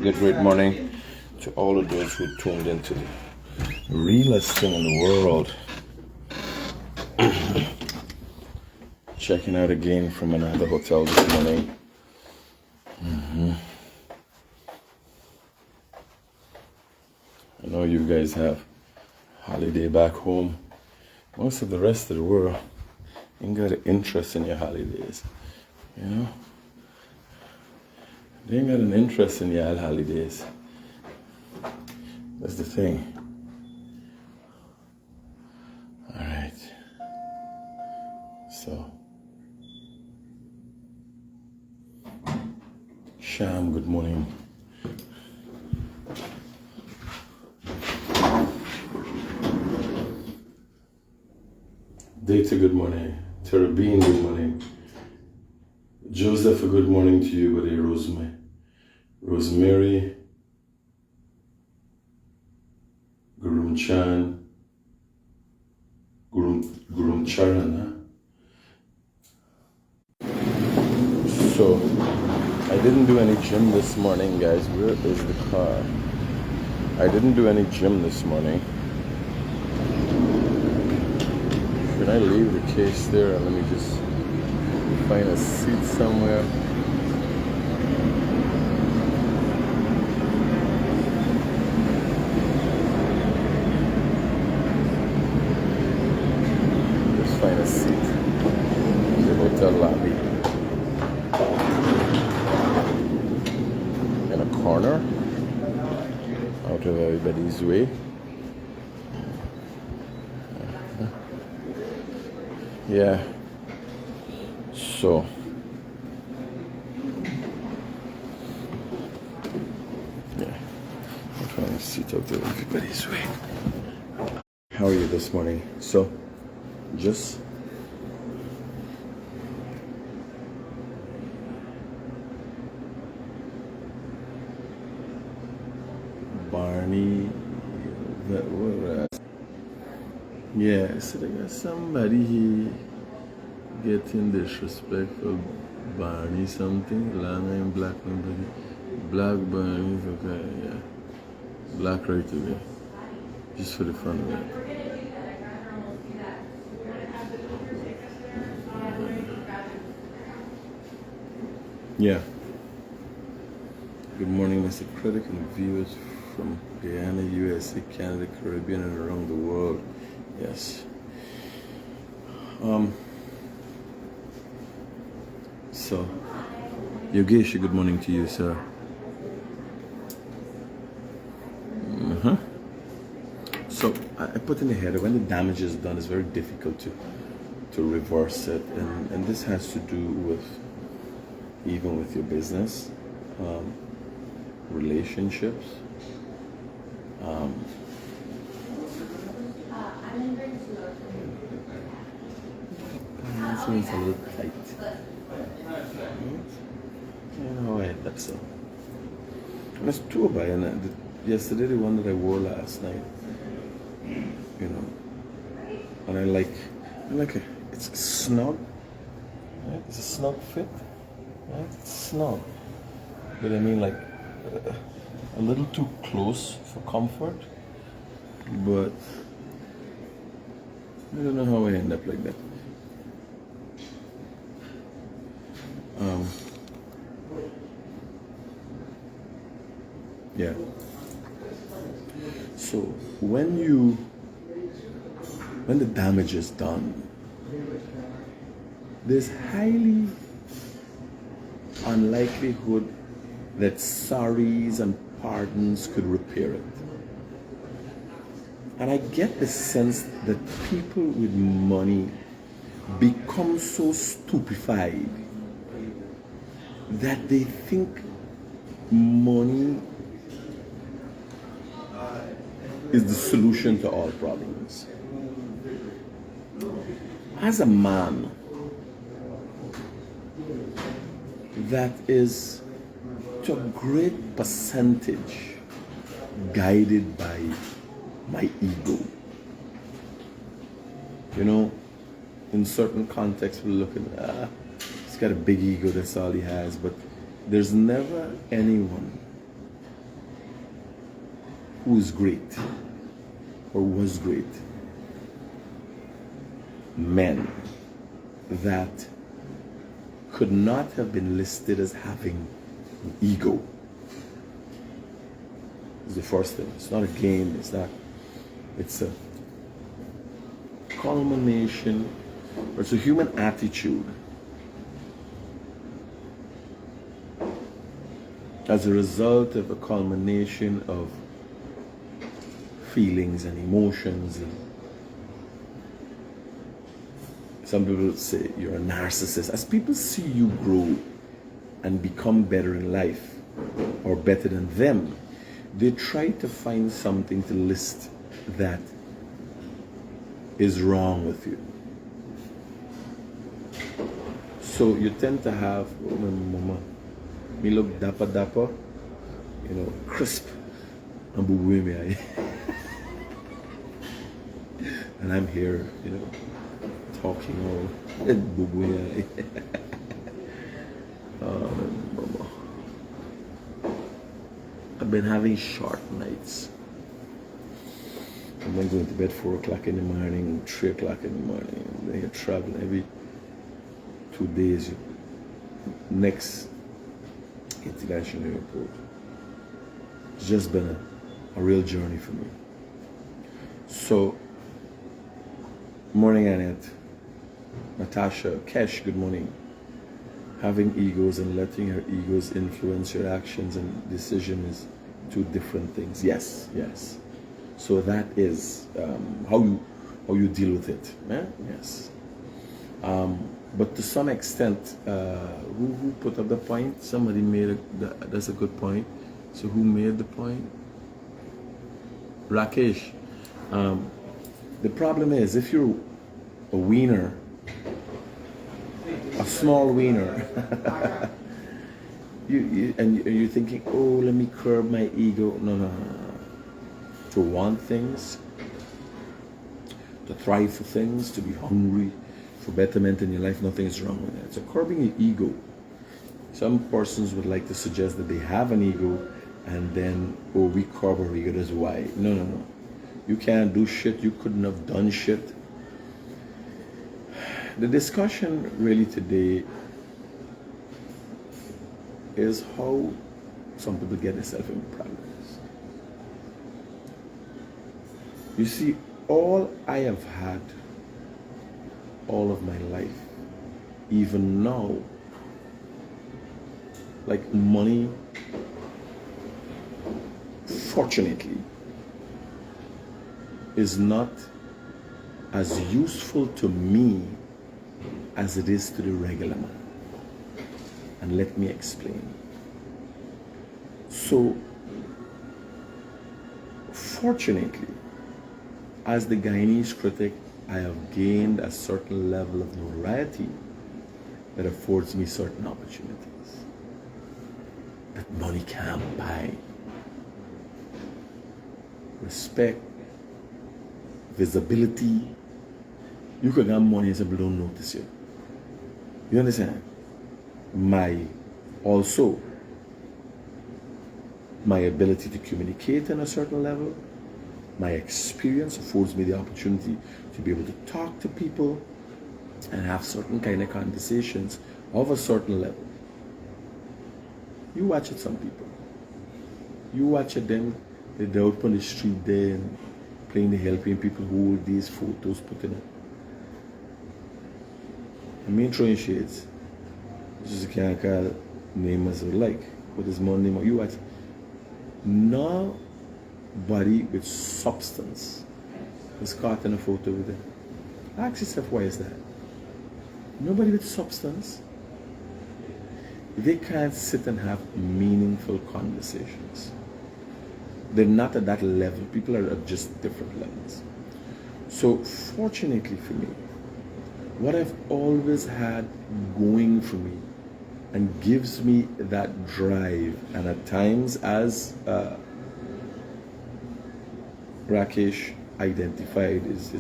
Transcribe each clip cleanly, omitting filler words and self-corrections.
Good great morning to all of those who tuned into the realest thing in the world. Checking out again from another hotel this morning. I know you guys have holiday back home. Most of the rest of the world ain't got an interest in your holidays. You know? They ain't got an interest in your holidays. That's the thing. Alright. So. Sham, good morning. Data, good morning. Terabine, good morning. Joseph, a good morning to you, buddy. Rosemary, Gurum Chan, Gurum Charan. So, I didn't do any gym this morning, guys. Where is the car? I didn't do any gym this morning. Can I leave the case there and let me just find a seat somewhere? Just find a seat in the hotel lobby. In a corner, out of everybody's way. Yeah. So. Yeah. I'm trying to sit out of everybody's way. How are you this morning? So, just Barney. Yeah, so they got somebody here getting disrespectful. Barney something, long name black nobody. Black Barney, okay, yeah. Black right away. Just for the fun of it. Yeah. Good morning, Mr. Critic and viewers from Guyana, USA, Canada, Caribbean, and around the world. Yes. So, Yogesh, good morning to you, sir. So, I put in the header, when the damage is done, it's very difficult to reverse it. And this has to do with, even with your business, relationships. This one's a little tight. You know how I end up so. And it's two by and yesterday the one that I wore last night. You know. And I like it. It's snug. Right? It's a snug fit. Right? It's snug. But I mean like a little too close for comfort. But I don't know how I end up like that. Yeah. So when the damage is done, there's highly unlikelihood that sorries and pardons could repair it. And I get the sense that people with money become so stupefied that they think money is the solution to all problems. As a man that is to a great percentage guided by my ego. You know, in certain contexts we're looking, he's got a big ego, that's all he has, but there's never anyone who is great or was great. Men that could not have been listed as having an ego. It's the first thing. It's not a game. It's a culmination, or it's a human attitude as a result of a culmination of feelings and emotions. And some people say you're a narcissist. As people see you grow and become better in life or better than them, they try to find something to list that is wrong with you. So you tend to have, oh, my mama, me look dapper, crisp, and bubuimi. And I'm here, talking all bubuimi. Mama. I've been having short nights. I've been going to bed 4 o'clock in the morning, 3 o'clock in the morning. Then you're traveling every 2 days. Next international airport. It's just been a real journey for me. So, morning Annette, Natasha, Kesh, good morning. Having egos and letting your egos influence your actions and decision is 2 different things. Yes. So that is how you deal with it. Yeah? Yes. But to some extent, who put up the point? Somebody made that's a good point. So who made the point? Rakesh. The problem is if you're a wiener, a small wiener, you're thinking, oh, let me curb my ego. No. To want things, to thrive for things, to be hungry for betterment in your life, nothing is wrong with that. So curbing your ego. Some persons would like to suggest that they have an ego and then, oh, we curb our ego, that's why. No. You can't do shit, you couldn't have done shit. The discussion really today is how some people get themselves in problems. You see, all I have had all of my life, even now, like money, fortunately, is not as useful to me as it is to the regular man. And let me explain. So, fortunately, as the Guyanese critic, I have gained a certain level of notoriety that affords me certain opportunities that money can't buy. Respect, visibility. You can get money and people don't notice you. You understand? Also, my ability to communicate on a certain level, my experience affords me the opportunity to be able to talk to people and have certain kind of conversations of a certain level. You watch it, some people. You watch it, them, they're out on the street there and playing the helping people who hold these photos, putting it. I mean, throwing shades. Just can't call name as you like. What is my name? You watch. Nobody with substance is caught in a photo with them. Ask yourself, why is that? Nobody with substance, they can't sit and have meaningful conversations. They're not at that level. People are at just different levels. So fortunately for me, what I've always had going for me and gives me that drive, and at times, as Rakesh identified, is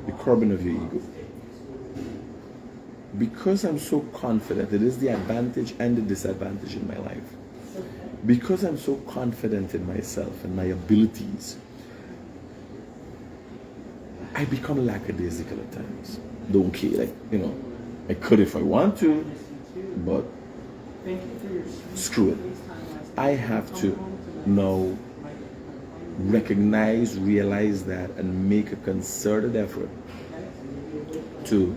the curbing of your ego. Because I'm so confident, it is the advantage and the disadvantage in my life. because I'm so confident in myself and my abilities, I become lackadaisical at times. Don't care, like, you know, I could if I want to, but screw it. I have to now recognize, realize that, and make a concerted effort to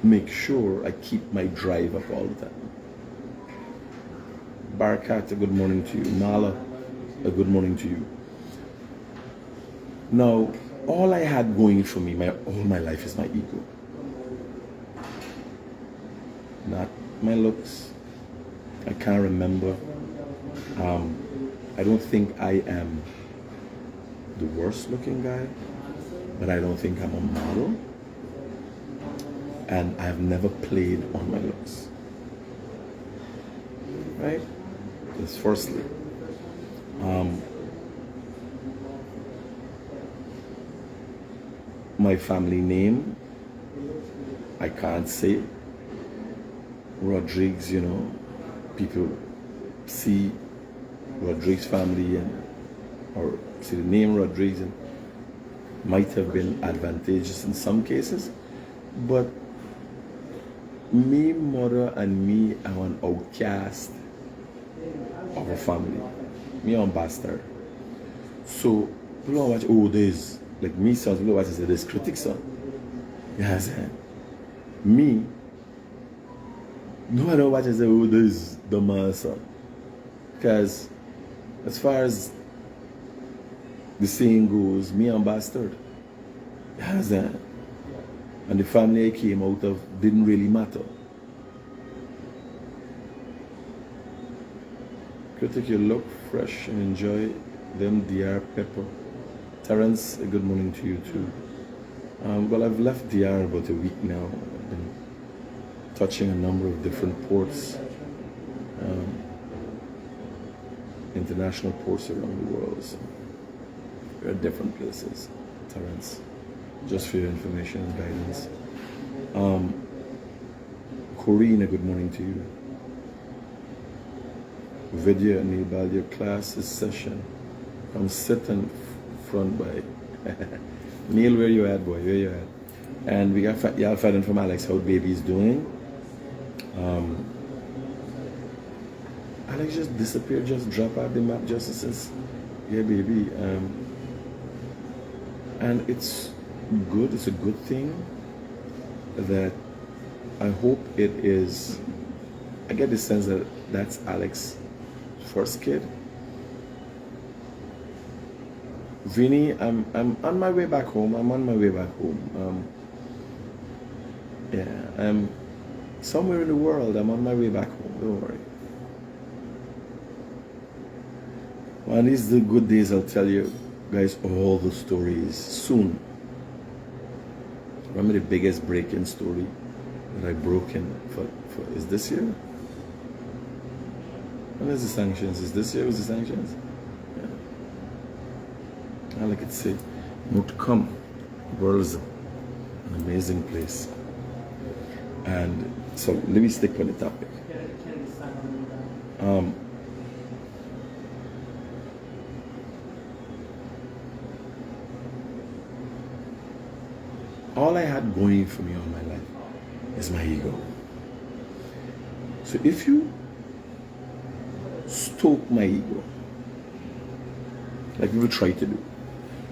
make sure I keep my drive up all the time. Barakat, a good morning to you. Nala, a good morning to you. Now, all I had going for me all my life is my ego. Not my looks. I can't remember. I don't think I am the worst looking guy, but I don't think I'm a model. And I've never played on my looks. Right? That's firstly. My family name, I can't say. Rodriguez, you know, people see Rodriguez family or see the name Rodriguez and might have been advantageous in some cases, but me, mother, and me are an outcast of a family. Me, I'm a bastard. So people don't watch, oh, there's like me, sons, people watch and say, there's Critic, son. Yes, me, nobody watch and say, oh, there's the man, son. Because as far as the saying goes, me, I'm a bastard. Yes, and the family I came out of didn't really matter. Critic, you look fresh and enjoy them DR pepper. Terence, a good morning to you too. Well, I've left DR about a week now. I've been touching a number of different ports, international ports around the world. So we're at different places, Terence. Just for your information and guidance. Corrine, a good morning to you. Vidya and Nibal, your class is session. I'm sitting front by. Neil, where you at, boy? Where you at? And we got y'all fighting from Alex how baby's doing. Alex just disappeared, just drop out the map just says, yeah, baby. And it's good, it's a good thing that I hope it is. I get the sense that that's Alex's first kid. Vinny, I'm on my way back home. I'm on my way back home. Yeah, I'm somewhere in the world. I'm on my way back home. Don't worry. One these the good days. I'll tell you guys all the stories soon. Remember the biggest break-in story that I broke in for is this year? When is the sanctions? Is this year was the sanctions? Yeah. I like it say, more to come. The world is an amazing place. And so let me stick with the topic. All I had going for me all my life is my ego. So if you stoke my ego, like people try to do,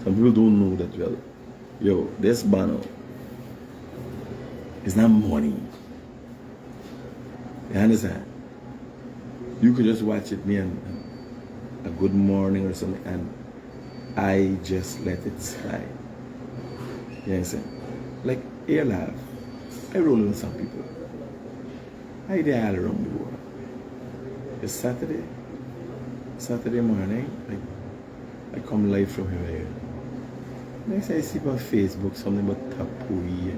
some people don't know that, well, yo, this banner is not money. You understand? You could just watch it, me and a good morning or something, and I just let it slide. You understand? Like air laugh, I roll with some people. I did all around the world. It's Saturday morning, like I come live from here. Next I see on Facebook something about tapui.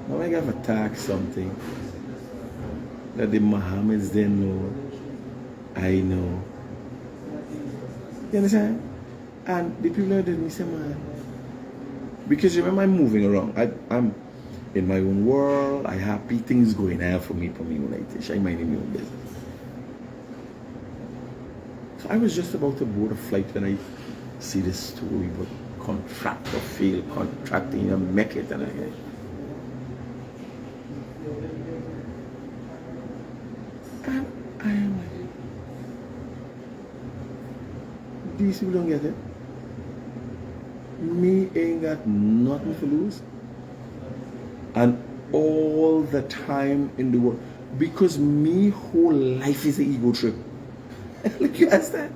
Now I got attack something that the Mohammeds didn't know. I know. You understand? And the people that did me say, man. Because remember, I'm moving around. in my own world. I happy things going on for me united. I mind my own business. So I was just about to board a flight when I see this story about contract or fail contracting, you make it, and I am like, these people don't get it. Me ain't got nothing to lose, and all the time in the world, because me whole life is an ego trip. Like, you understand?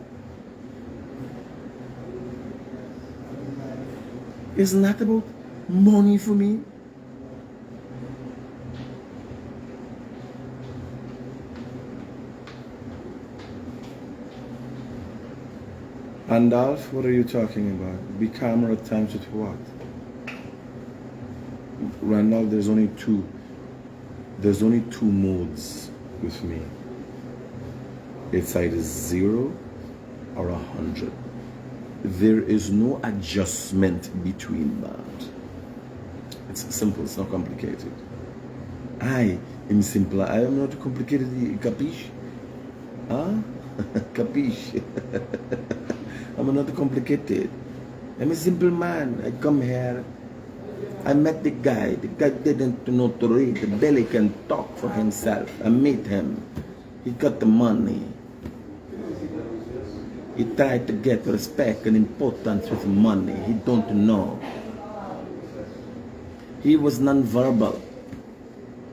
It's not about money for me. Andalf, what are you talking about? Be calmer at times with what? Randolph, there's only two modes with me. It's either 0 or 100. There is no adjustment between that. It's simple, it's not complicated. I am simple. I am not complicated. Capiche? Huh? Capiche? I'm not complicated. I'm a simple man. I come here. I met the guy. The guy didn't know to read. The belly can talk for himself. I met him. He got the money. He tried to get respect and importance with money. He don't know. He was non-verbal.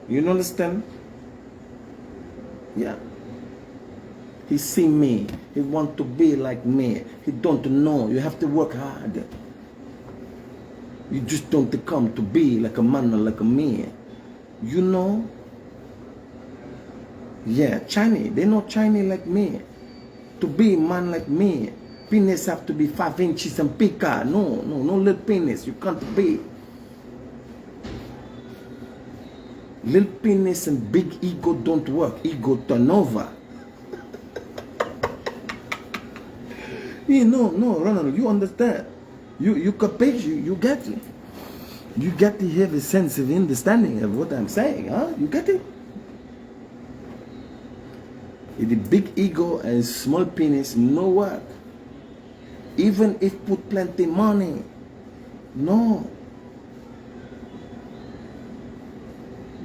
You understand? Yeah. He see me. He want to be like me. He don't know. You have to work hard. You just don't come to be like a man or like a man. You know? Yeah, Chinese. They not Chinese like me. To be a man like me, penis have to be 5 inches and bigger. No little penis. You can't be. Little penis and big ego don't work. Ego turn over. No, Ronald, you understand. You capiche, you get it. You get to have a sense of understanding of what I'm saying, huh? You get it? The big ego and small penis, no work. Even if put plenty money, no.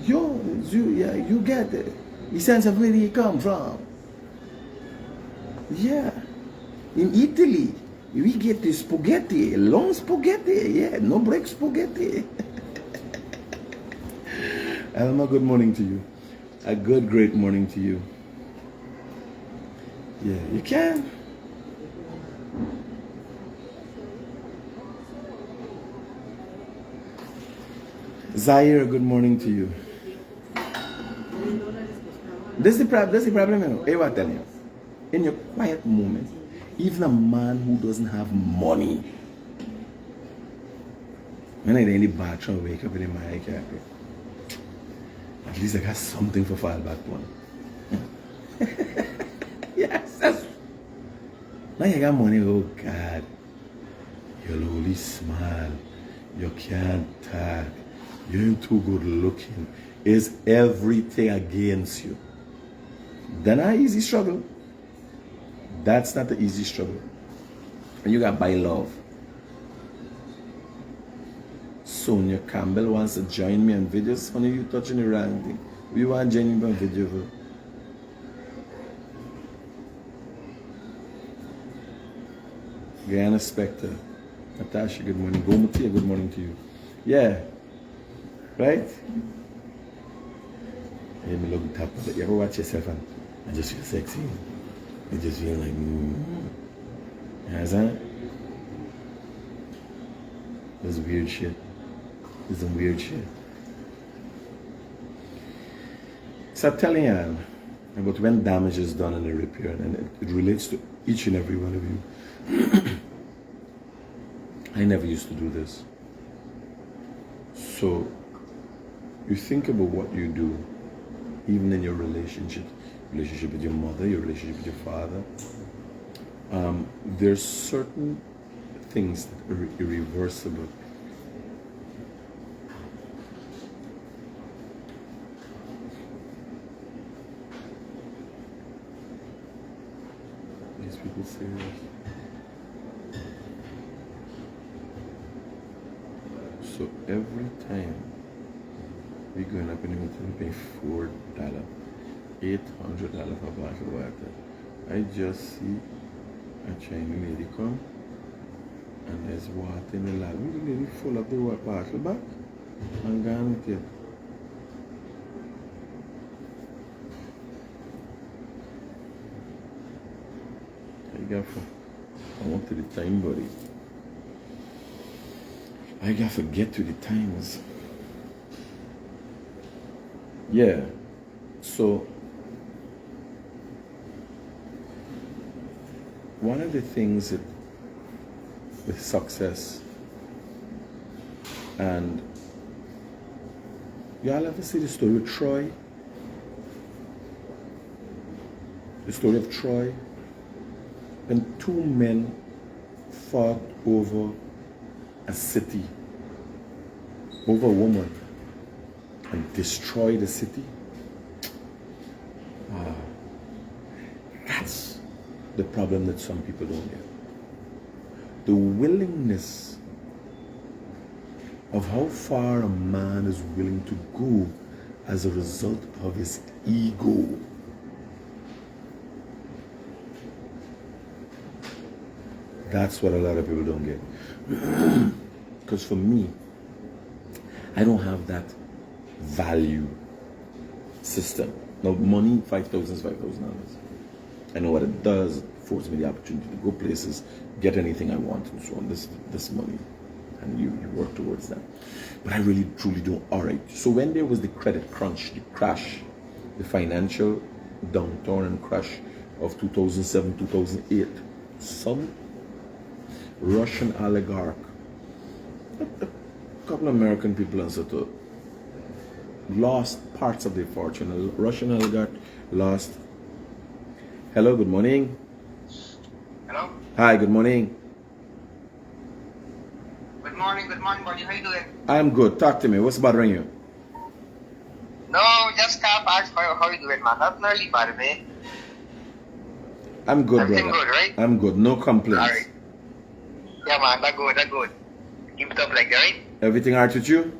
You get it. The sense of where you come from. Yeah. In Italy, we get the spaghetti, long spaghetti. Yeah, no break spaghetti. Alma, good morning to you. A good, great morning to you. Yeah, you can. Zaire, good morning to you. This is the problem, you know. Hey, what I tell you? In your quiet moments, even a man who doesn't have money, when I'm in the bathroom, wake up in the morning, at least I got something for fall back on. Yes, that's. Now you got money, oh God. You're only small. You can't talk. You ain't too good looking. Is everything against you. Then an easy struggle. That's not the easy struggle. And you got buy love. Sonia Campbell wants to join me on videos. Honey, you touching the wrong thing. We want to join me on video. Guyana Spectre. Natasha, good morning. Gomatia, good morning to you. Yeah. Right? Yeah, me look top of it. You ever watch yourself and I just feel sexy? You just feel like, You understand? That's weird shit. It's some weird shit. So I'm telling you about when damage is done and a repair, and it relates to each and every one of you. I never used to do this. So you think about what you do, even in your relationship with your mother, your relationship with your father. There's certain things that are irreversible. These people serious. So every time we going up in the hotel, we pay $4, $800 for a bottle of water. I just see a Chinese lady come and there's water in the lab. We lady full of the bottle back and gone with it. I want to the time, buddy. I gotta get to the times. Yeah. So one of the things that with success, and y'all ever see the story of Troy? The story of Troy? When two men fought over a city, over a woman, and destroyed the city. That's the problem that some people don't get. The willingness of how far a man is willing to go as a result of his ego. That's what a lot of people don't get. Because for me, I don't have that value system. Now, money, $5,000 is $5,000. I know what it does. It affords me the opportunity to go places, get anything I want, and so on. This money, and you work towards that. But I really, truly don't. All right. So when there was the credit crunch, the crash, the financial downturn and crash of 2007, 2008, some Russian oligarch, a couple of American people and sort of lost parts of their fortune. A Russian oligarch lost. Hello, good morning. Hello? Hi, good morning. Good morning, buddy. How you doing? I'm good. Talk to me. What's bothering you? No, just cap ask how you doing, man. Not early, by the way. I'm good, Everything brother. good, right? I'm good. No complaints. All right. Yeah, man. That's good. Keep it up like that, right? Everything alright with you?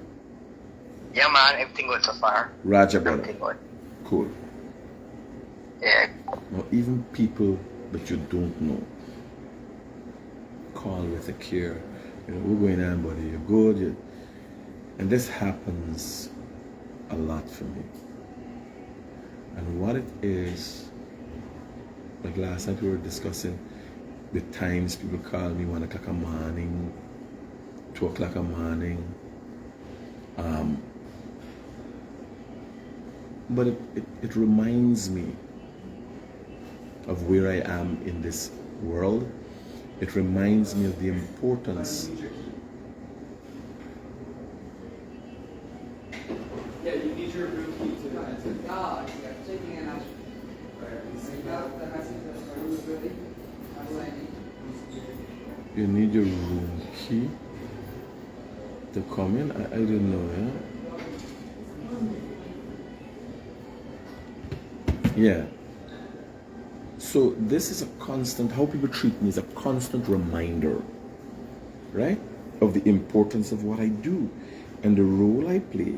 Yeah, man. Everything good so far. Roger, brother. Everything good. Cool. Yeah. Now, even people that you don't know call with a care. You know, we're going on, buddy. You're good. And this happens a lot for me. And what it is, like last night we were discussing the times people call me 1 o'clock in the morning, 2 o'clock in the morning. But it reminds me of where I am in this world. It reminds me of the importance. Yeah, you need your room key to that. You need your room key to come in? I didn't know, yeah? Yeah. So this is a constant, how people treat me is a constant reminder, right? Of the importance of what I do and the role I play.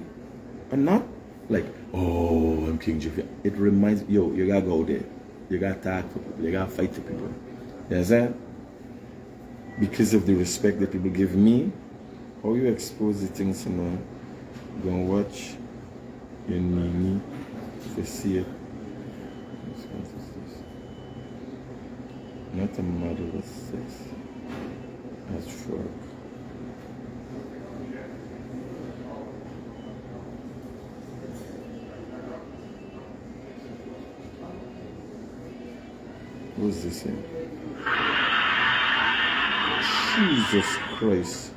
And not like, oh, I'm King Jiffy. It reminds, yo, you gotta go there. You gotta talk for people. You gotta fight for people. You understand? Because of the respect that people give me, how you expose the things, you know, go and watch your Nini to see it. What is this? Not a model of 6. That's fork. What's this here? Jesus Christ.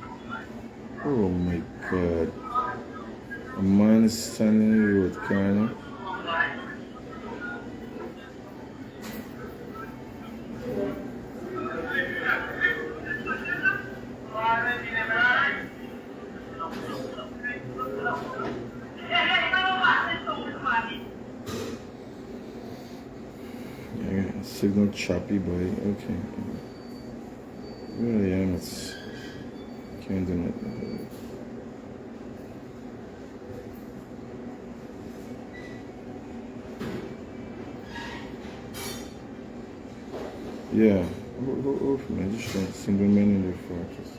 Oh my God. A man is standing in the road corner. Signal choppy, boy. Okay. Where I am, it's can't do nothing. Yeah. Go for me. Just a single man in the fortress.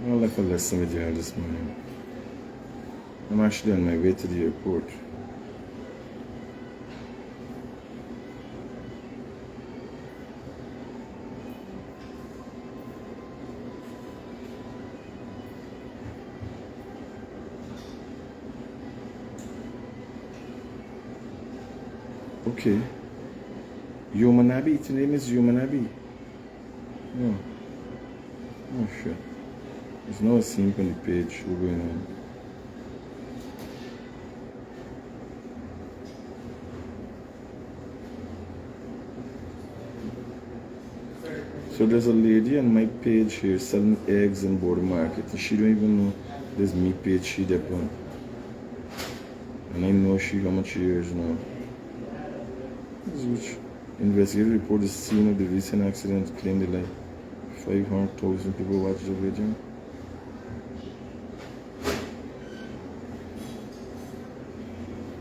I like a lesson with you this morning. I'm actually on my way to the airport. Okay. Yomanabi, its name is Yomanabi. No. Oh shit. There's no scene on the page. What's going on? So there's a lady on my page here selling eggs in Border Market, and she don't even know there's me page she depend. And I know she how much years now. Which investigative report the scene of the recent accident claimed that like 500,000 people watched the video.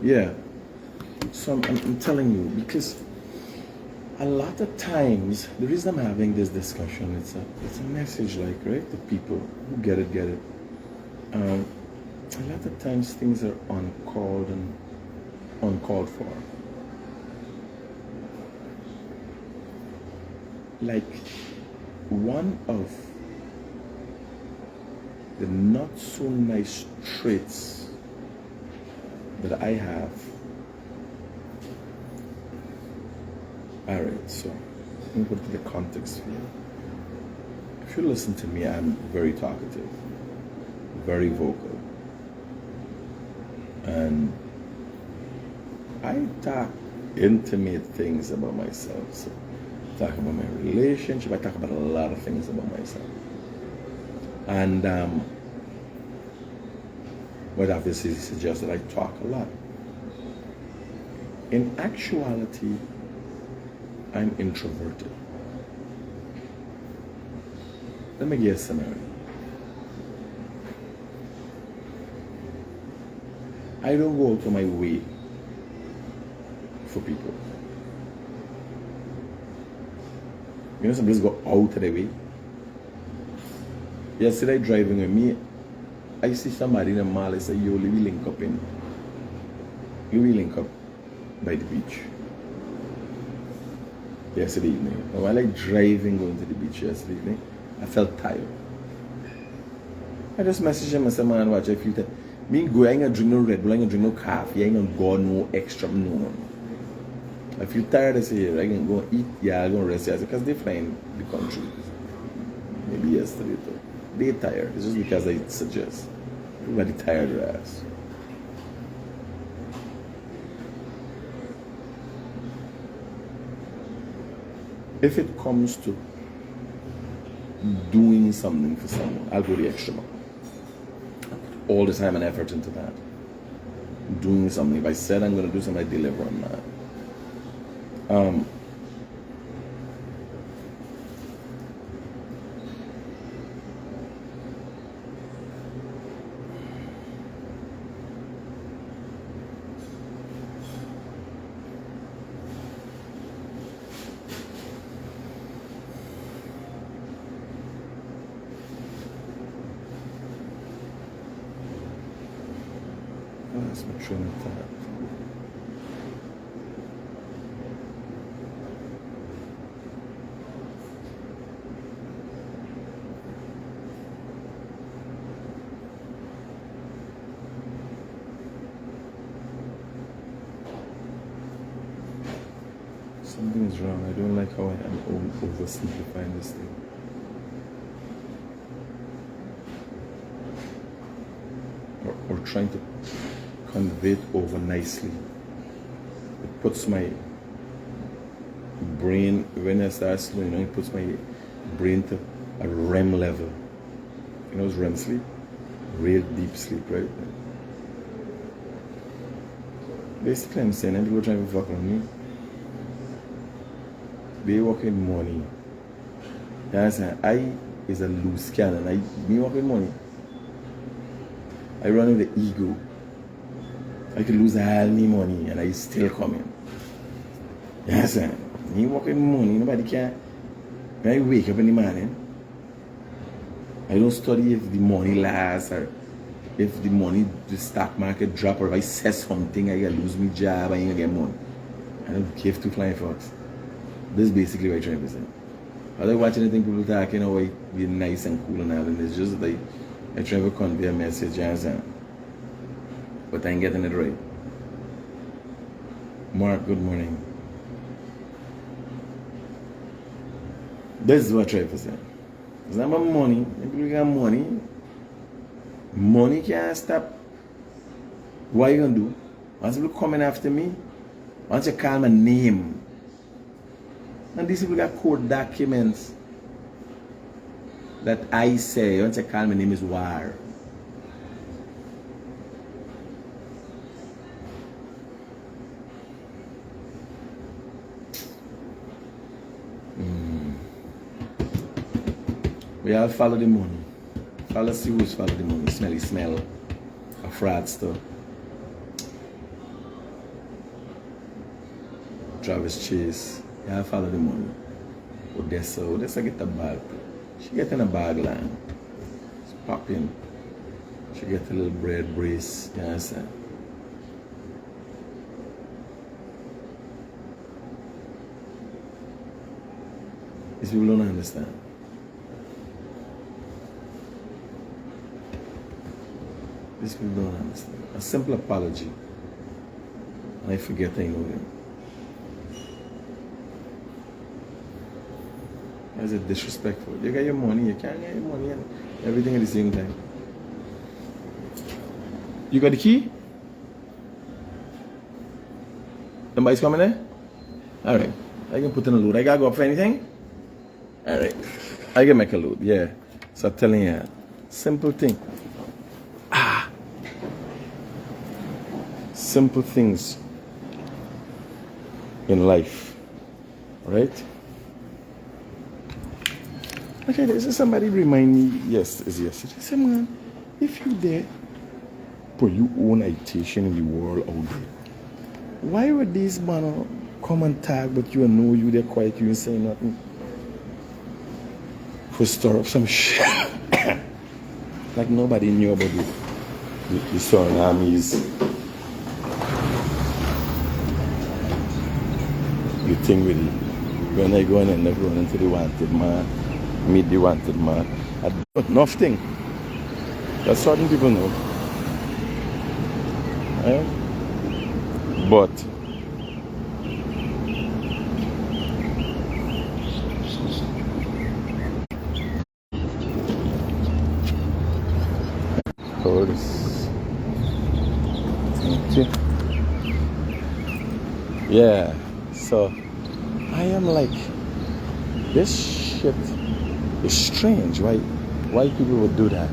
Yeah. So I'm telling you, because a lot of times, the reason I'm having this discussion, it's a message, like, right? The people who get it. A lot of times things are uncalled and uncalled for. Like, one of the not so nice traits that I have. Alright, so let me put the context for you. If you listen to me, I'm very talkative, very vocal, and I talk intimate things about myself. So I talk about my relationship, I talk about a lot of things about myself. And what obviously suggests that I talk a lot. In actuality, I'm introverted. Let me give you a scenario. I don't go out of my way for people. You know, some people go out of their way. Yesterday, driving with me, I see somebody in a mall. I say, yo, let me link up by the beach. Yesterday evening. And while I driving going to the beach yesterday evening, I felt tired. I just messaged him and said, man, watch, I feel tired. Me go, I ain't gonna drink no Red Bull, I ain't gonna drink no coffee, I ain't gonna go no extra, no. I feel tired, I say, yeah, I can go eat, yeah, I'm gonna rest, yeah, because they flying the country. Maybe yesterday too. They tired, it's just because I suggest. Everybody tired their ass. If it comes to doing something for someone, I'll go the extra mile. All the time and effort into that. Doing something. If I said I'm going to do something, I deliver on that. That's my train of thought. Something is wrong. I don't like how I am oversimplifying this thing. Or trying to convey it over nicely. It puts my brain, when I start slowing down, it puts my brain to a REM level. You know, it's REM sleep? real deep sleep, right? Basically, I'm saying, people trying to fuck on me. They work in money. You understand? I is a loose cannon. Me work with money. I run with the ego. I could lose all my money and I still come in. You understand? Me work with money. Nobody can. When I wake up in the morning, I don't study if the money lasts or if the money, the stock market drop, or if I say something, I can lose my job, I ain't gonna get money. I don't give two flying fucks. This is basically what I'm trying to say. I don't watch anything people talking, you know, like be nice and cool and all, and it's just like I try to convey a message, you understand? But I ain't getting it right. Mark, good morning. This is what I try to say. It's not about money. People got money. Money can't stop. What are you gonna do? Once people coming after me, once you call my name, and these people got court documents that I say, once you call my name is war. We all follow the money. Follow see who's follow the money. Smelly smell. A fraudster. Travis Chase. You all follow the money. Odessa get the bag. She get in a bag line. It's popping. She get a little bread brace. You understand? These people don't understand. These people don't understand. A simple apology. And I forget I know them. Is it disrespectful? You got your money, you can't get your money and everything at the same time. You got the key? Somebody's coming there? Alright. I can put in a load. I gotta go up for anything? Alright. I can make a load, yeah. So I'm telling you, simple thing. Simple things in life, right? Okay, this is somebody remind me, yes, it's yesterday. Say, man, if you there, put your own agitation in the world out there, why would these man come and tag, but you know you they're quiet, you ain't saying nothing? For stir up some shit. Like nobody knew about the Southern Army's the thing with it. When I go and end up running to the wanted man, meet the wanted man. I don't know nothing. That's certain people know. But thank you. Yeah. So I am like, this shit is strange. Why people would do that?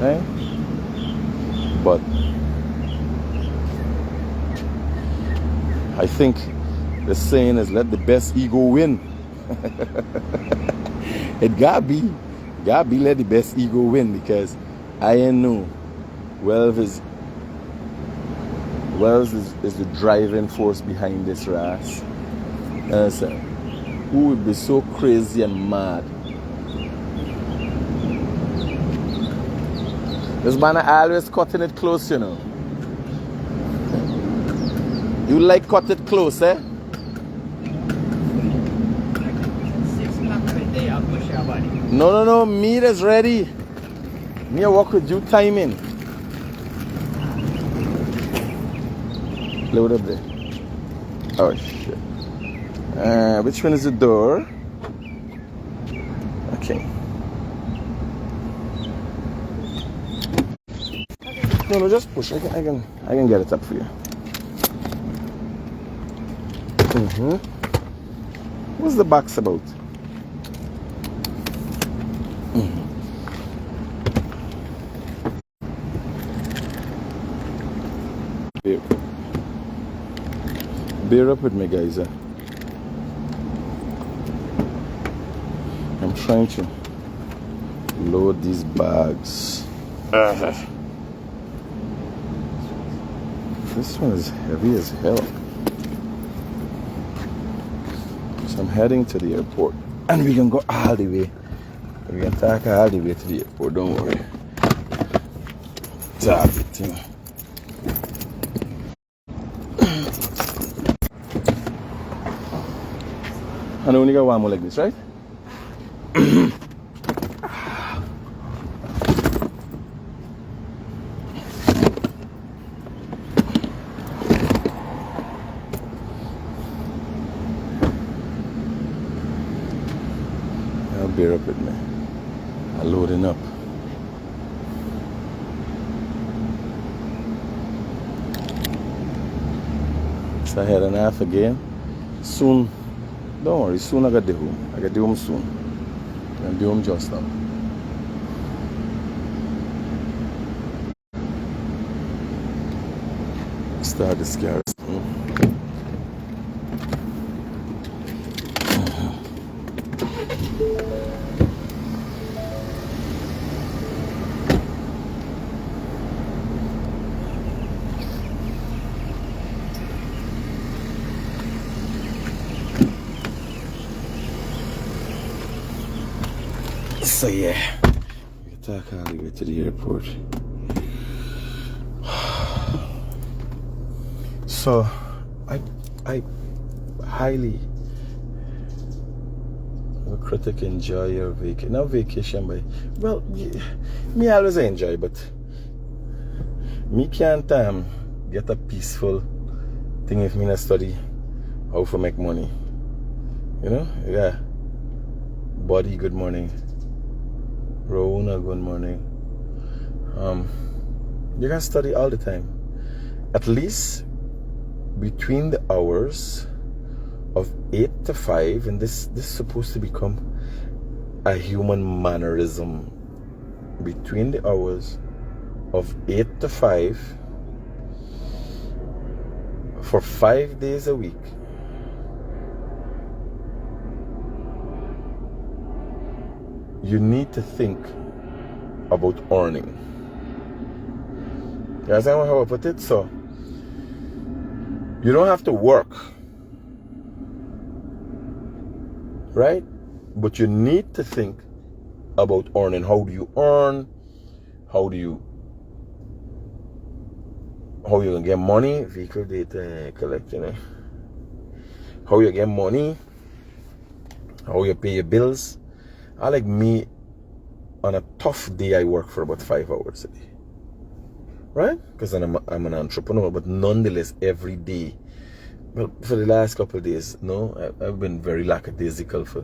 Right? But I think the saying is let the best ego win. It gotta be let the best ego win, because I ain't know wealth is the driving force behind this race. Who would be so crazy and mad? This man always cutting it close, you know. You like cut it close, eh? 6 o'clock right there, I'll push your body. No, meat is ready. Me I work with you timing. Load up there. Oh shit. Which one is the door? Okay. No, just push. I can get it up for you. What's the box about? Bear up with me, guys. I'm trying to load these bags. This one is heavy as hell. So I'm heading to the airport. And we can go all the way. We can talk all the way to the airport, don't worry. Tap it, you know. And I only got one more like this, right? I'll bear up with me. I'm loading up. It's a head and a half again. Soon. Don't worry, soon I got the home. I got the home soon. And the home just now. Start the scary. So yeah, we can talk all the way to the airport. So I highly critic enjoy your vacation. Not vacation, but well, me always enjoy, but me can't get a peaceful thing if me not study how to make money. You know? Yeah. Body, good morning. Rona, good morning. You can study all the time. At least between the hours of 8 to 5, and this is supposed to become a human mannerism. Between the hours of 8 to 5 for 5 days a week, you need to think about earning. You understand how I put it? So, you don't have to work, right? But you need to think about earning. How do you earn? How you gonna get money? Vehicle data collecting. How you get money? How you pay your bills? I like me, on a tough day, I work for about 5 hours a day. Right? Because I'm an entrepreneur, but nonetheless, every day. Well, for the last couple of days, no, I've been very lackadaisical for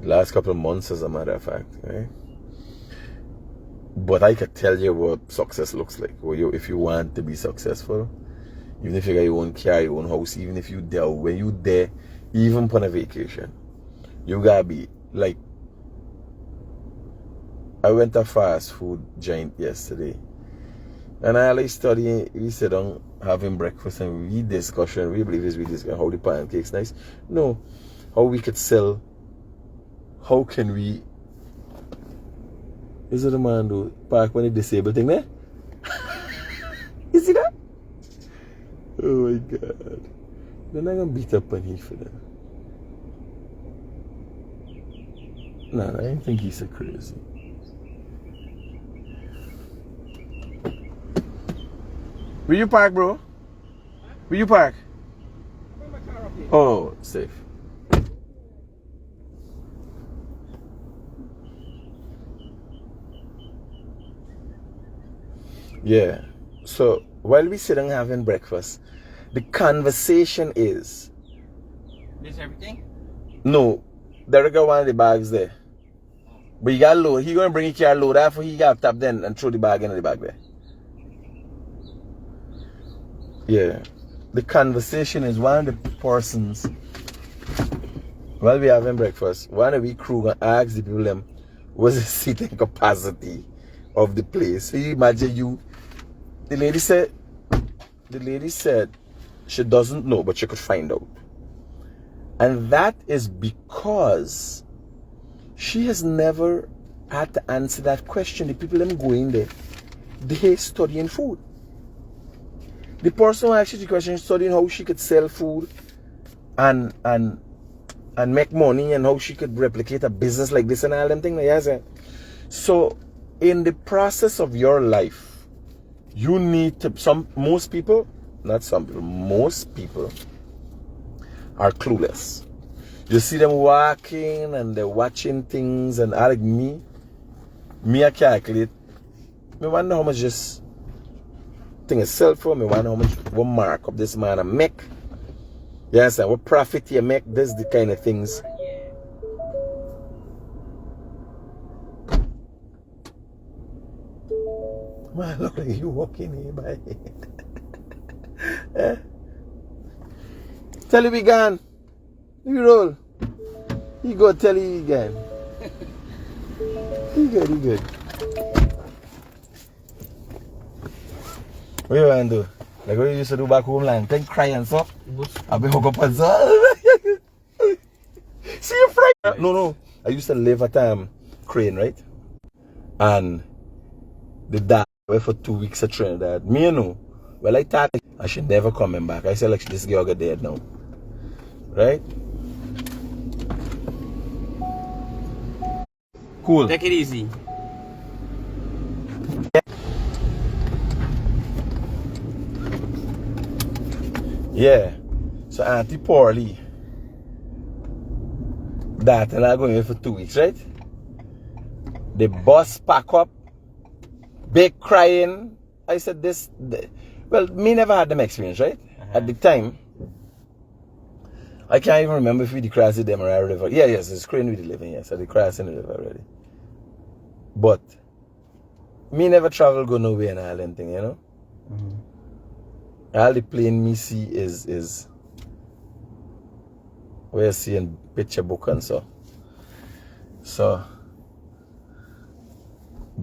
the last couple of months, as a matter of fact. Right? But I could tell you what success looks like. If you want to be successful, even if you got your own car, your own house, even if you there, when you there, even on a vacation, you gotta be like, I went to a fast food giant yesterday, and I always studying. We sit down having breakfast, and we discussion. We believe we discuss how the pancakes nice. No, how we could sell. How can we? Is it a man do park when the disabled thing there? You see that? Oh my God! They're not gonna beat up on him for that. Nah, I don't think he's so crazy. Where you park, bro? Where you park? Oh, safe. Yeah. So while we sit and having breakfast, the conversation is. This everything? No, there got one of the bags there. But you got load. He gonna bring your car load after he got tap then and throw the bag in the bag there. Yeah. The conversation is one of the persons while we having breakfast, one of we crew gonna ask the people them what's the seating capacity of the place. So you imagine the lady said the lady said she doesn't know, but she could find out. And that is because she has never had to answer that question. The people them going there, they studying food. The person who asked you the question studying how she could sell food and make money and how she could replicate a business like this and all them things. Yes. So in the process of your life, you need to most people are clueless. You see them walking and they're watching things and like me I calculate. I wonder how much this thing is sell for. I wonder how much what markup this man I make. Yes, and what profit you make. This the kind of things. Man, look like you walking here, by. Eh? Tell you we gone. You roll. You go tell you again. You good. What you want to do? Like what you used to do back home, like then cry and stuff. I'll be hook up and stuff. See you friend. No. I used to live at Crane, right? And the dad went for 2 weeks at Trinidad. Me, you know. Well, I thought I should never coming back. I said like this girl got dead now. Right? Cool. Take it easy. Yeah. So Auntie Poorly, that and I going away for 2 weeks, right? The bus pack up, big crying. I said well, me never had them experience, right? At the time, I can't even remember if we crossed the Demerara River. Yes, it's Crane we living, yes. So they crossing the river already. But me never travel go nowhere and all them thing, you know? All the plane me see is where you see in picture book and so. So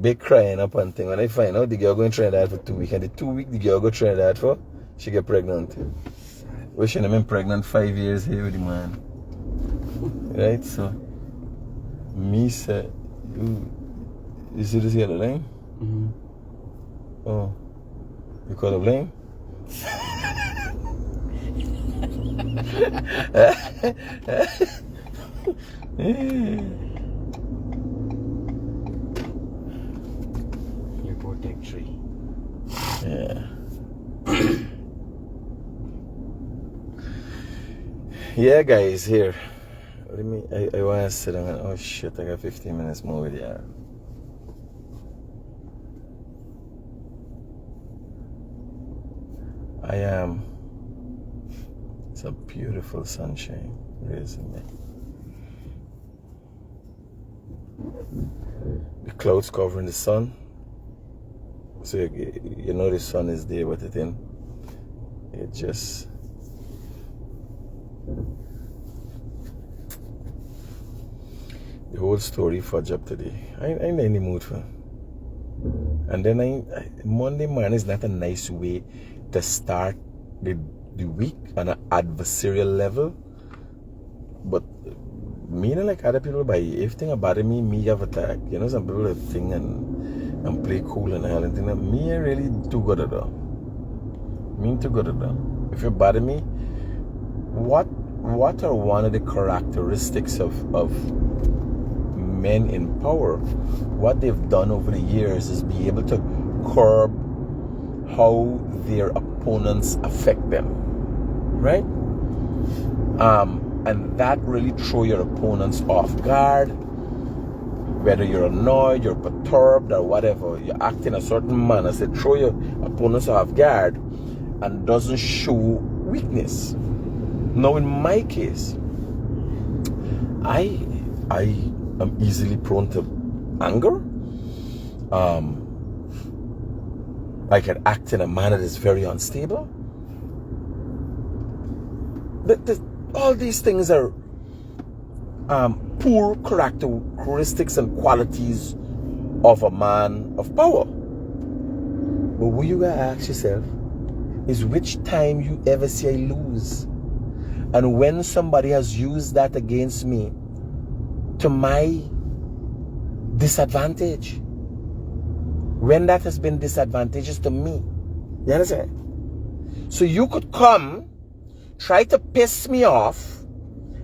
big crying up and thing. When I find out the girl going to Trinidad for 2 weeks, and the 2 weeks the girl go to Trinidad for, she get pregnant. We should have been pregnant 5 years here with the man. Right? So me said, you see this here the line? Oh. You call the line? Your vortex tree. Yeah. Yeah, guys, here. I want to sit down and, oh shit, I got 15 minutes more with you. I am. It's a beautiful sunshine, raising me. The clouds covering the sun. So you know the sun is there with it in. It just the whole story fudge up today. I ain't in any mood for. And then Monday morning is not a nice way to start the week on an adversarial level. But me not like other people, but if thing about me have attack. You know, some people have thing and play cool and all and thing. Me I really too good at that. Me too good at that. If you bother me, what are one of the characteristics of men in power? What they've done over the years is be able to curb how their opponents affect them, right? And that really throw your opponents off guard. Whether you're annoyed, you're perturbed, or whatever, you act in a certain manner, so throw your opponents off guard and doesn't show weakness. Now, in my case, I am easily prone to anger. I can act in a manner that's very unstable. All these things are poor characteristics and qualities of a man of power. But what you gotta ask yourself, is which time you ever see I lose. And when somebody has used that against me to my disadvantage, when that has been disadvantageous to me, you understand? So you could come, try to piss me off,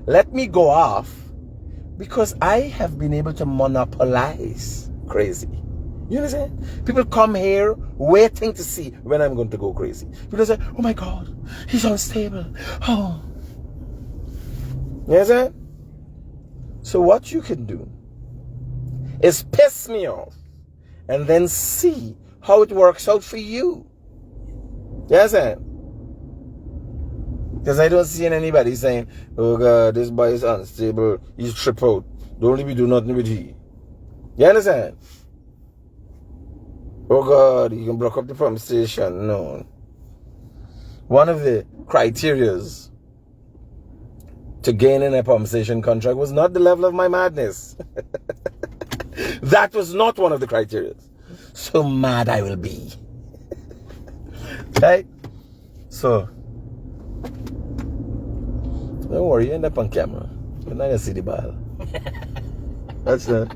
let me go off, because I have been able to monopolize crazy. You understand? People come here waiting to see when I'm going to go crazy. People say, oh my God, he's unstable. Oh. You understand? So what you can do is piss me off and then see how it works out for you. You understand? Because I don't see anybody saying, oh God, this boy is unstable, he's trip out, don't let me do nothing with he. You understand? Oh God, you can block up the pump station. No. One of the criterias to gaining a pump station contract was not the level of my madness. That was not one of the criteria. So mad I will be. Right? So, don't worry, you end up on camera. You're not going to see the ball. That's it.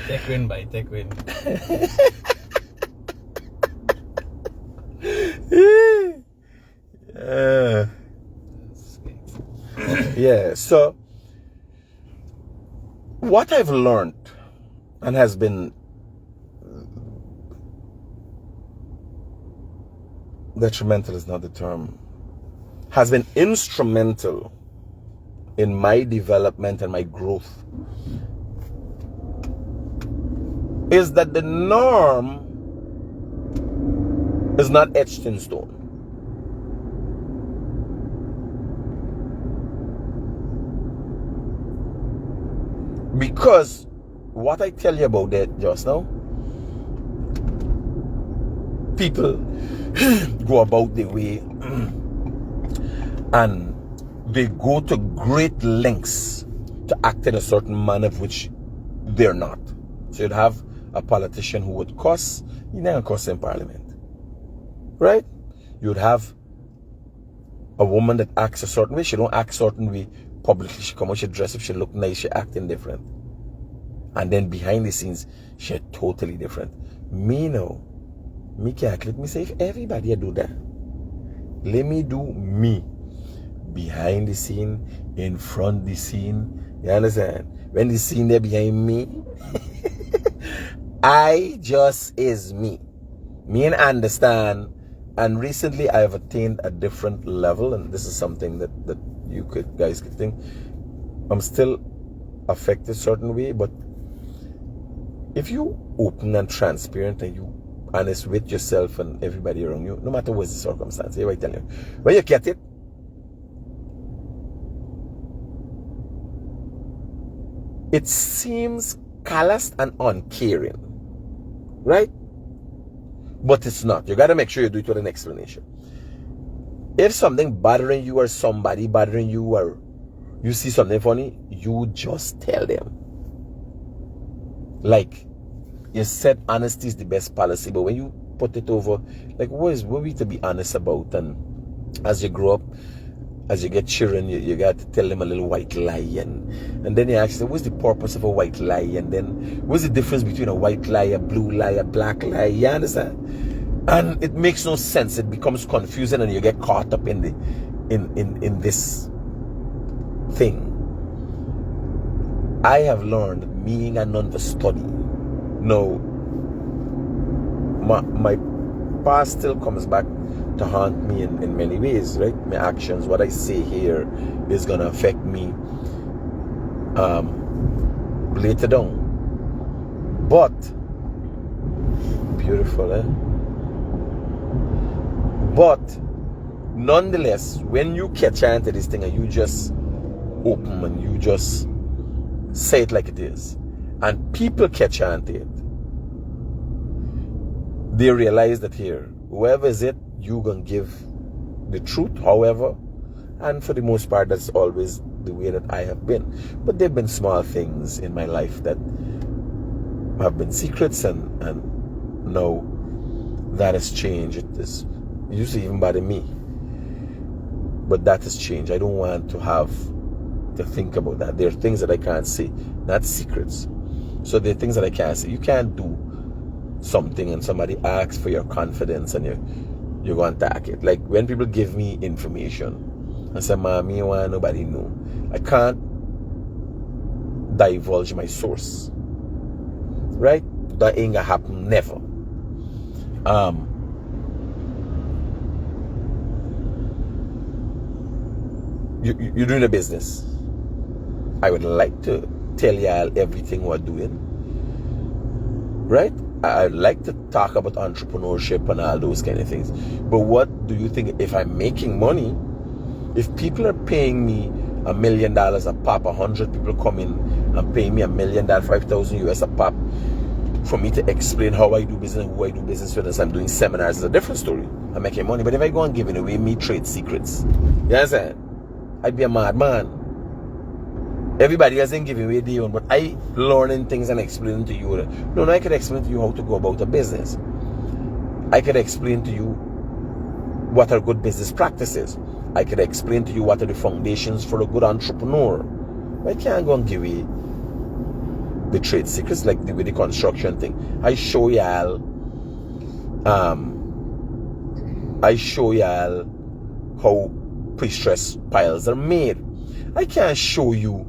Take win by take win. Yeah, so what I've learned and has been detrimental is not the term, has been instrumental in my development and my growth is that the norm is not etched in stone. Because what I tell you about that just now, people go about their way and they go to great lengths to act in a certain manner of which they're not. So you'd have a politician who would cuss, you never cuss in parliament. Right? You'd have a woman that acts a certain way, she don't act a certain way publicly, she come out, she dress up, she look nice, she acting different. And then behind the scenes, she totally different. Me now, me calculate, me say if everybody do that, let me do me. Behind the scene, in front the scene, you understand? When the scene there behind me, I just is me. Me and understand. And recently I have attained a different level, and this is something that you guys could think. I'm still affected a certain way, but if you open and transparent and you honest with yourself and everybody around you, no matter what's the circumstance, I tell you, when you get it, it seems callous and uncaring, right? But it's not. You got to make sure you do it with an explanation. If something bothering you or somebody bothering you or you see something funny, you just tell them. Like, you said honesty is the best policy, but when you put it over, like, what are we to be honest about? And as you grow up, as you get children, you got to tell them a little white lie, and then you ask them, what's the purpose of a white lie? And then what's the difference between a white lie, a blue lie, a black lie? You understand? And it makes no sense. It becomes confusing, and you get caught up in the in this thing. I have learned meaning and none to study. No, my past still comes back to haunt me in many ways, right? My actions, what I say here is gonna affect me later down. But beautiful, eh? But nonetheless, when you catch on to this thing and you just open and you just say it like it is, and people catch on to it, they realize that here, whoever is it, you gonna give the truth, however, and for the most part, that's always the way that I have been. But there have been small things in my life that have been secrets, and now that has changed. It is usually even bother me, but that has changed. I don't want to have to think about that. There are things that I can't say, not secrets. So there are things that I can't say. You can't do something and somebody asks for your confidence and you're going to attack it. Like when people give me information and say, "Mommy, you want nobody know," I can't divulge my source. Right? That ain't gonna happen, never. You're doing a business. I would like to tell y'all everything we're doing. Right? I'd like to talk about entrepreneurship and all those kind of things. But what do you think if I'm making money? If people are paying me $1 million a pop, 100 people come in and pay me $1 million, 5,000 US a pop, for me to explain how I do business, who I do business with, as I'm doing seminars, is a different story. I'm making money. But if I go and giving away me trade secrets, you understand? I'd be a madman. Everybody else ain't giving away their own, but I learning things and explaining to you. No, I could explain to you how to go about a business. I could explain to you what are good business practices. I could explain to you what are the foundations for a good entrepreneur. I can't go and give away the trade secrets like with the construction thing. I show y'all how pre-stressed piles are made. I can't show you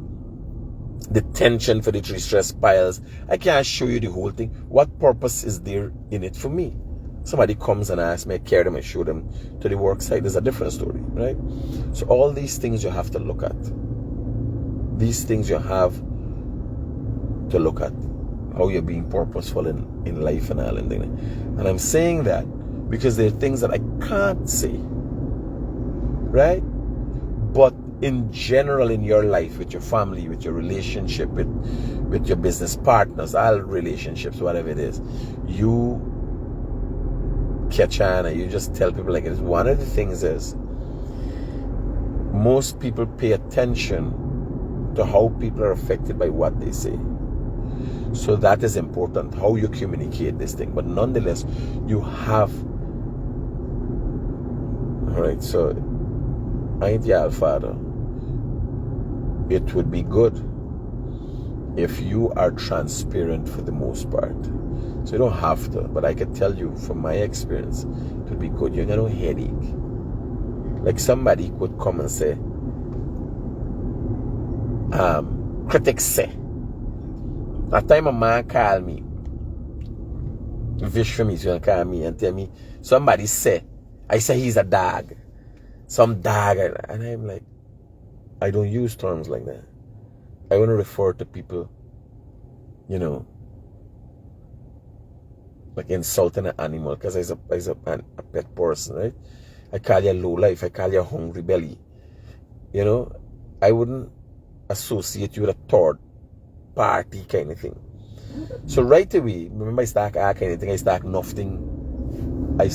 the tension for the pre-stressed piles. I can't show you the whole thing. What purpose is there in it for me? Somebody comes and asks me, I carry them, I show them to the work site. There's a different story, right? So all these things you have to look at. These things you have to look at. How you're being purposeful in life and all. And I'm saying that because there are things that I can't say. Right? But in general in your life, with your family, with your relationship, with your business partners, all relationships, whatever it is, you catch on and you just tell people like it is. One of the things is most people pay attention to how people are affected by what they say. So that is important, how you communicate this thing. But nonetheless, you have. Alright, so ain't y'all father. It would be good if you are transparent for the most part. So you don't have to, but I can tell you from my experience, it would be good. You got no headache. Like somebody could come and say, Critic say. That time a man called me, Vish for me, he's gonna call me and tell me, somebody say, I say he's a dog. Some dog. And I'm like, I don't use terms like that. I want to refer to people, you know, like insulting an animal, because I'm a pet person, right? I call you low life, I call you a hungry belly. You know, I wouldn't associate you with a third party kind of thing. So right away, remember I start acting anything, I start nothing, I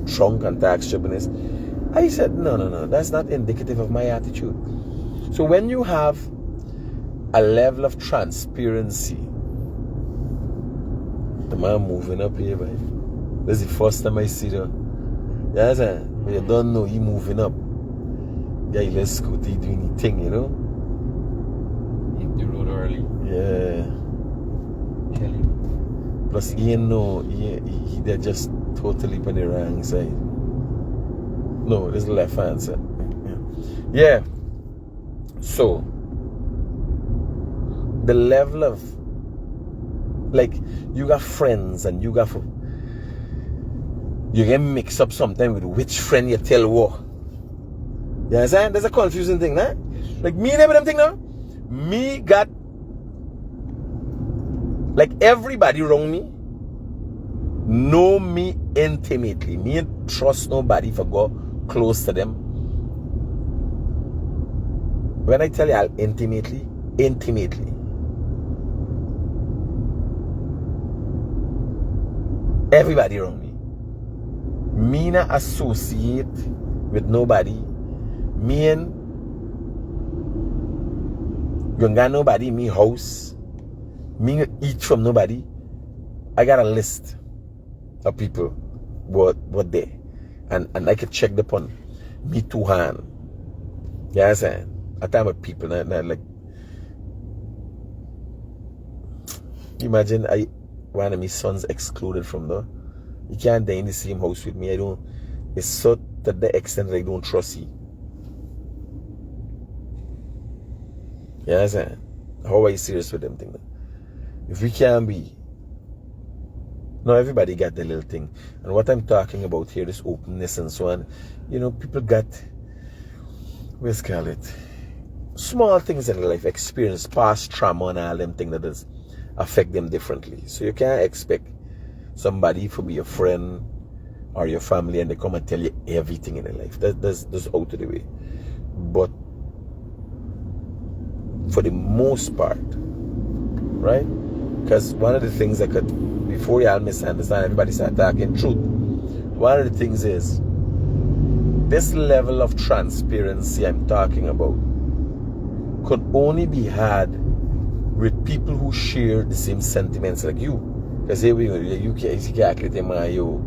drunk and tax stubbornness. I said, no, that's not indicative of my attitude. So when you have a level of transparency, the man moving up here, man. This is the first time I see that. Yeah, sir. But you don't know he moving up. Yeah, he lets Scooty doing the thing, you know. Hit the road early. Yeah. Kelly. Plus, he ain't know, they're just totally on the wrong side. No, this is the left hand side. Yeah. So, the level of, like, you got friends and you get mixed up sometimes with which friend you tell what. You understand? There's a confusing thing, nah? Like, me and them thing now, me got, like, everybody around me know me intimately. Me ain't trust nobody if I go close to them. When I tell you I'll intimately. Everybody around me. Me not associate with nobody. Me and you got nobody in me house. Me eat from nobody. I got a list of people what there. And I could check the pun. Me two hand. You understand? A time of people not like imagine one of my sons excluded from there. He can't die in the same house with me. It's so to the extent that I don't trust you. You understand? How are you serious with them things? If we can be. No, everybody got the little thing. And what I'm talking about here, this openness and so on, people got, let's call it, small things in life, experience, past trauma and all them things that does affect them differently. So you can't expect somebody to be your friend or your family and they come and tell you everything in their life. That's out of the way. But for the most part, right? Because one of the things that could, before y'all misunderstand, everybody start talking truth. One of the things is, this level of transparency I'm talking about could only be had with people who share the same sentiments like you. Because here we go, you can't man, yo,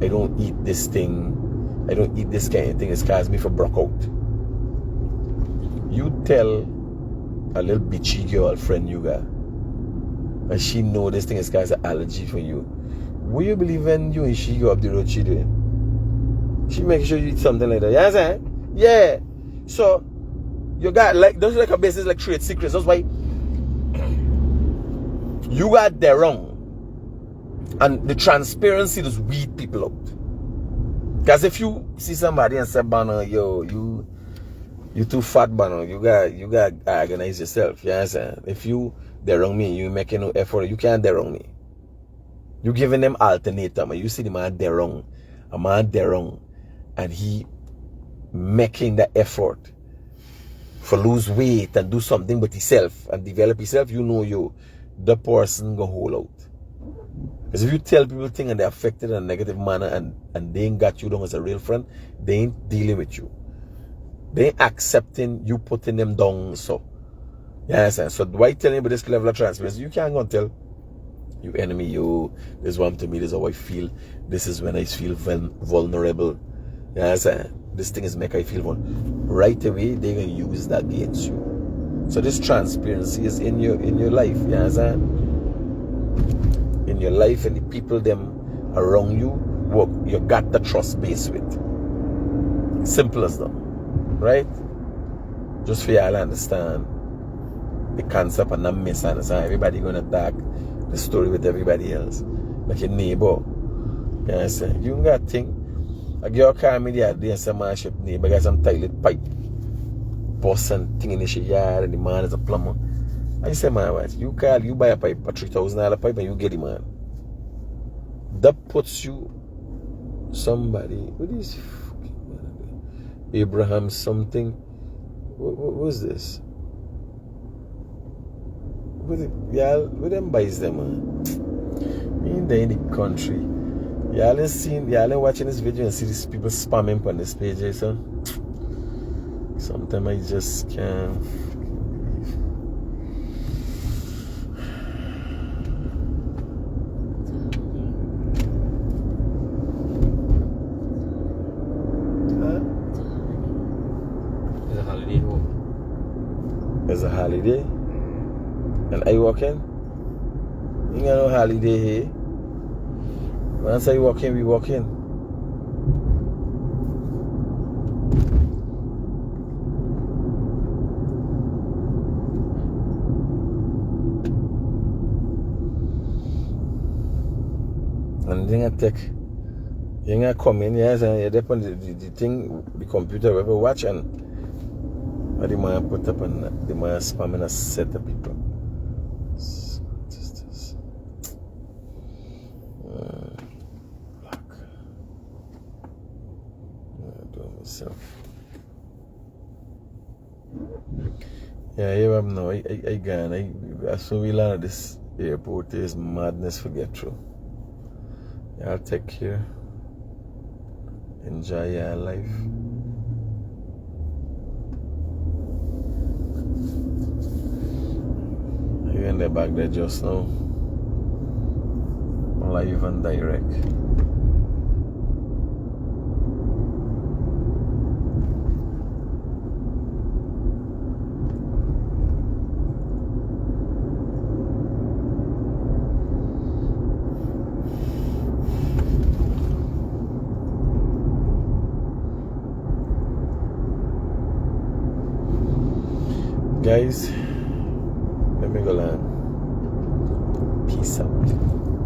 I don't eat this thing, I don't eat this kind of thing, it's caused me for broke out. You tell a little bitchy girlfriend you got, and she know this thing is caused an allergy for you. Will you believe when you and she go up the road she doing? She make sure you eat something like that. You understand? Yeah. So you got like those like a business like trade secrets. That's why you got there wrong. And the transparency just weed people out. Because if you see somebody and say, Banner, yo, you too fat, Banner, you got organize yourself. You understand? If you there wrong me, you making no effort, you can't there wrong me. You giving them alternative, you see the man there wrong. A man there wrong. And he making the effort for lose weight and do something but himself and develop himself, the person gonna hold out. Because if you tell people things and they're affected in a negative manner and they ain't got you down as a real friend, they ain't dealing with you. They ain't accepting you putting them down. So, you understand? So, why telling you this level of transparency? You can't go and tell you enemy, this one to me, this is how I feel. This is when I feel vulnerable. You understand? This thing is make I feel vulnerable. Right away, they're going to use that against you. So, this transparency is in your life. You understand? In your life and the people them around you, you got the trust base with. Simple as that. Right? Just for y'all understand the concept and not misunderstand. Everybody gonna talk the story with everybody else. Like your neighbor. You understand? You got thing. A girl call me the other day and say, man, ship neighbor got some toilet pipe. Bust and thing in the yard and the man is a plumber. I say, man, what? You buy a pipe, a $3,000 pipe, and you get it, man. That puts you somebody. What is fucking man? Abraham something. What was this? What them buys them, man? Me in the country. Y'all ain't watching this video and see these people spamming on this page, so sometimes I just can't. It's a holiday. And are you working? You got no holiday here. When I say working, we working. And then I take, you gonna come in, yes, and you depend the thing, the computer, whatever, watch and the man put up and the man spamming a set of people. What is this? Black. I'm doing myself. Yeah, here I'm now. I gone. As soon as we land at this airport, there's madness to get through. Y'all take care. Enjoy your life. You in the back there just now. Live and direct. Guys, let me go land. Peace out.